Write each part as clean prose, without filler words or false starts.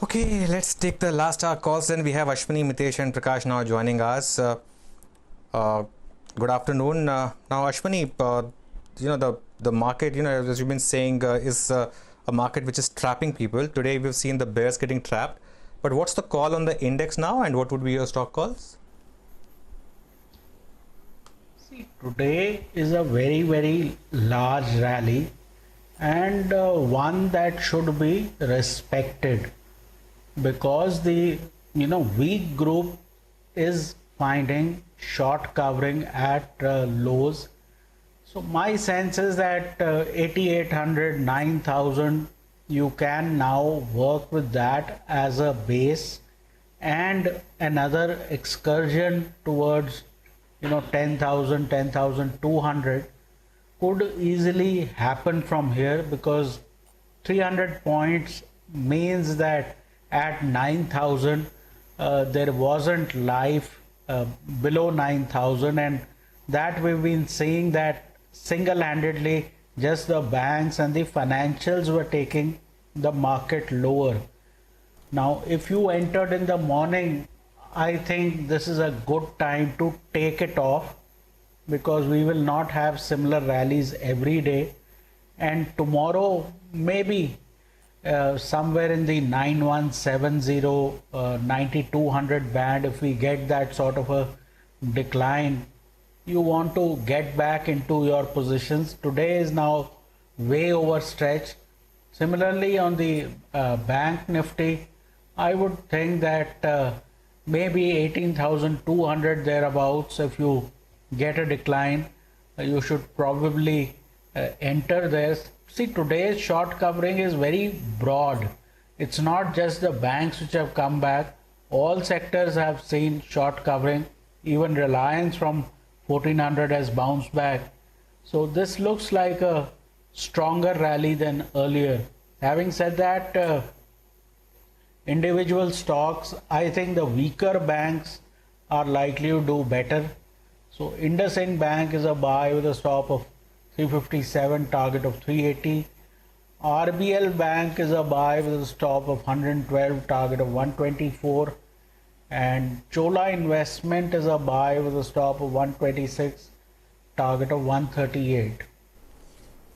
Okay, let's take the last hour calls. Then we have Ashwini, Mitesh, and Prakash now joining us. Uh, Good afternoon. Now, Ashwini, the market, as you've been saying, is a market which is trapping people. Today, we've seen the bears getting trapped. But what's the call on the index now, and what would be your stock calls? See, today is a very, very large rally and one that should be respected because the weak group is finding short covering at lows. So my sense is that 8800 9000 you can now work with that as a base and another excursion towards 10,000 10,200 could easily happen from here because 300 points means that at 9,000 there wasn't life below 9,000, and that we've been seeing that single-handedly just the banks and the financials were taking the market lower. Now if you entered in the morning, I think this is a good time to take it off because we will not have similar rallies every day, and tomorrow maybe somewhere in the 9170 9200 band, if we get that sort of a decline, you want to get back into your positions. Today is now way overstretched. Similarly on the bank nifty, I would think that maybe 18,200 thereabouts, if you get a decline, you should probably enter there. See, today's short covering is very broad. It's not just the banks which have come back. All sectors have seen short covering. Even Reliance from 1400 has bounced back. So this looks like a stronger rally than earlier. Having said that, individual stocks, I think the weaker banks are likely to do better. So IndusInd Bank is a buy with a stop of 357, target of 380. RBL Bank is a buy with a stop of 112, target of 124. And Chola Investment is a buy with a stop of 126, target of 138.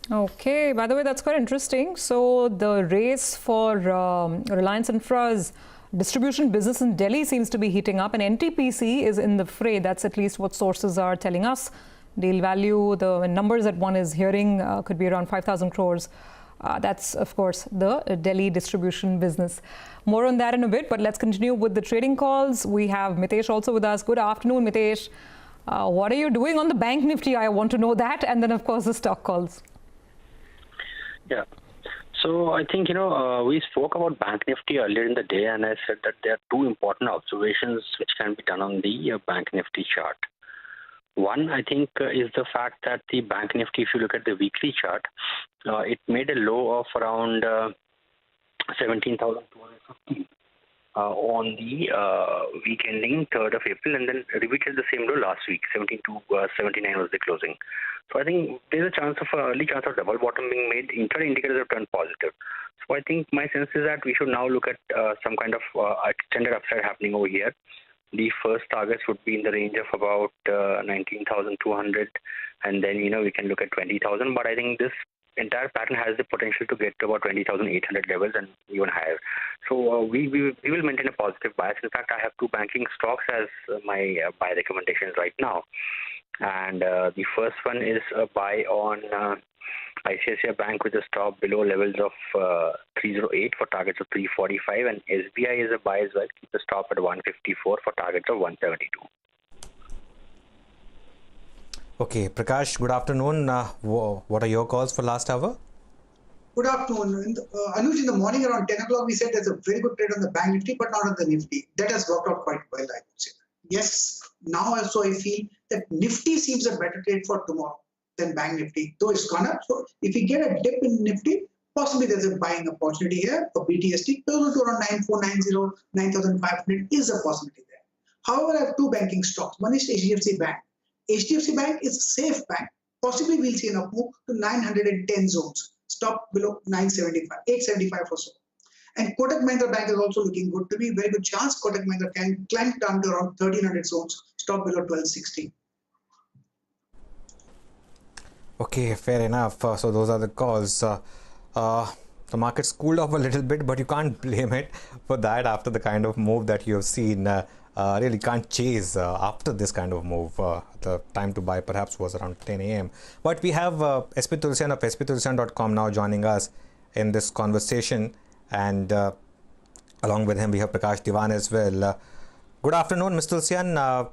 Okay, by the way, that's quite interesting. So the race for Reliance Infra's distribution business in Delhi seems to be heating up, and NTPC is in the fray. That's at least what sources are telling us. Deal value, the numbers that one is hearing could be around 5,000 crores. That's, of course, the Delhi distribution business. More on that in a bit, but let's continue with the trading calls. We have Mitesh also with us. Good afternoon, Mitesh. What are you doing on the bank nifty? I want to know that. And then, of course, the stock calls. Yeah. So I think, we spoke about Bank Nifty earlier in the day, and I said that there are two important observations which can be done on the Bank Nifty chart. One, I think, is the fact that the Bank Nifty, if you look at the weekly chart, it made a low of around 17,250 on the week ending 3rd of April, and then repeated the same low last week. 17,279 was the closing. So I think there's a early chance of double bottom being made. Intraday indicators have turned positive. So I think my sense is that we should now look at some kind of extended upside happening over here. The first targets would be in the range of about 19,200, and then we can look at 20,000. But I think this entire pattern has the potential to get to about 20,800 levels and even higher. So we will maintain a positive bias. In fact, I have two banking stocks as my buy recommendations right now. And the first one is a buy on ICICI Bank with a stop below levels of 308 for targets of 345, and SBI is a buy as well. Keep the stop at 154 for targets of 172. Okay, Prakash, good afternoon. What are your calls for last hour? Good afternoon. Anuj, in the morning around 10 o'clock, we said there's a very good trade on the bank nifty, but not on the nifty. That has worked out quite well, I would say. Yes, now also I feel that nifty seems a better trade for tomorrow than bank nifty, though it's gone up. So if we get a dip in nifty, possibly there's a buying opportunity here for BTST. Closer to around 9490, 9500 is a possibility there. However, I have two banking stocks. One is HDFC Bank. HDFC Bank is a safe bank. Possibly we'll see an up move to 910 zones. Stop below 975, 875 or so. And Kotak Mahindra Bank is also looking good to me. Very good chance Kotak Mahindra can climb down to around 1300 zones, stop below 1260. Okay, fair enough. So those are the calls. The market's cooled off a little bit, but you can't blame it for that after the kind of move that you have seen. Really can't chase after this kind of move. The time to buy perhaps was around 10 a.m. But we have SP Tulsian of sptulsian.com now joining us in this conversation, and along with him we have Prakash Diwan as well. Good afternoon, Mr. Tulsian.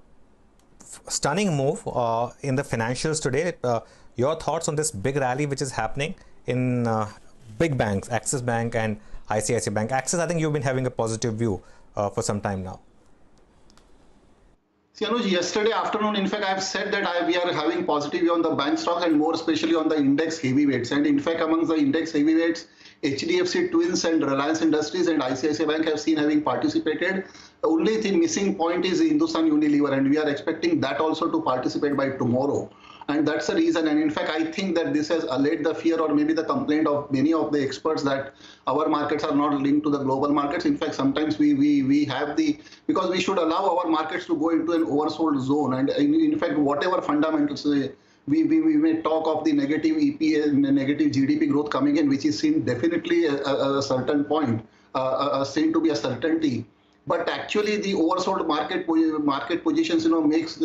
Stunning move in the financials today. Your thoughts on this big rally which is happening in big banks, Axis Bank and ICICI Bank. Axis, I think you've been having a positive view for some time now. See, Anuj, yesterday afternoon, in fact, I've said that we are having positive view on the bank stocks and more especially on the index heavyweights. And in fact, amongst the index heavyweights, HDFC Twins and Reliance Industries and ICICI Bank have seen having participated. The only thing missing point is Hindustan Unilever, and we are expecting that also to participate by tomorrow. And that's the reason. And in fact, I think that this has allayed the fear or maybe the complaint of many of the experts that our markets are not linked to the global markets. In fact, sometimes we have because we should allow our markets to go into an oversold zone. And in fact, whatever fundamentals, we may talk of the negative EPA, negative GDP growth coming in, which is seen definitely at a certain point, seen to be a certainty. But actually, the oversold market positions, makes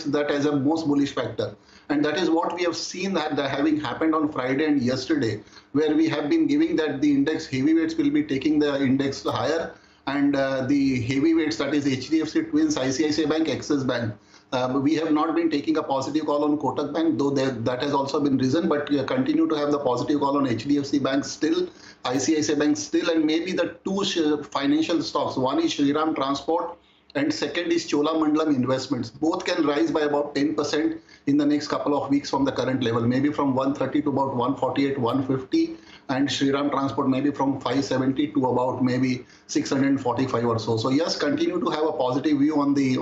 that as a most bullish factor, and that is what we have seen that having happened on Friday and yesterday, where we have been giving that the index heavyweights will be taking the index higher, and the heavyweights, that is HDFC Twins, ICICI Bank, Axis Bank. We have not been taking a positive call on Kotak Bank, though that has also been risen, but we continue to have the positive call on HDFC Bank still, ICICI Bank still, and maybe the two financial stocks. One is Shriram Transport and second is Cholamandalam Investments. Both can rise by about 10% in the next couple of weeks from the current level, maybe from 130 to about 148, 150, and Shriram Transport maybe from 570 to about maybe 645 or so. So yes, continue to have a positive view on the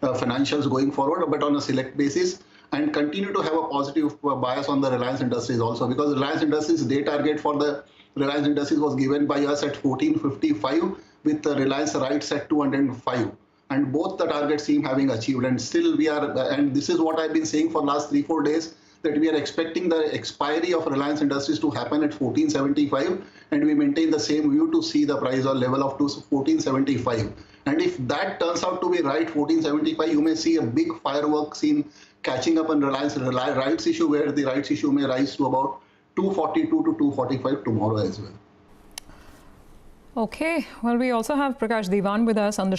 financials going forward, but on a select basis, and continue to have a positive bias on the Reliance Industries also, because Reliance Industries day target for the Reliance Industries was given by us at 1455 with the Reliance Rights at 205. And both the targets seem having achieved, and still we are, and this is what I've been saying for last 3-4 days, that we are expecting the expiry of Reliance Industries to happen at 1475, and we maintain the same view to see the price or level of 1475. And if that turns out to be right, 1475, you may see a big firework scene catching up on Reliance rights issue, where the rights issue may rise to about 242 to 245 tomorrow as well. Okay, well, we also have Prakash Diwan with us on the show.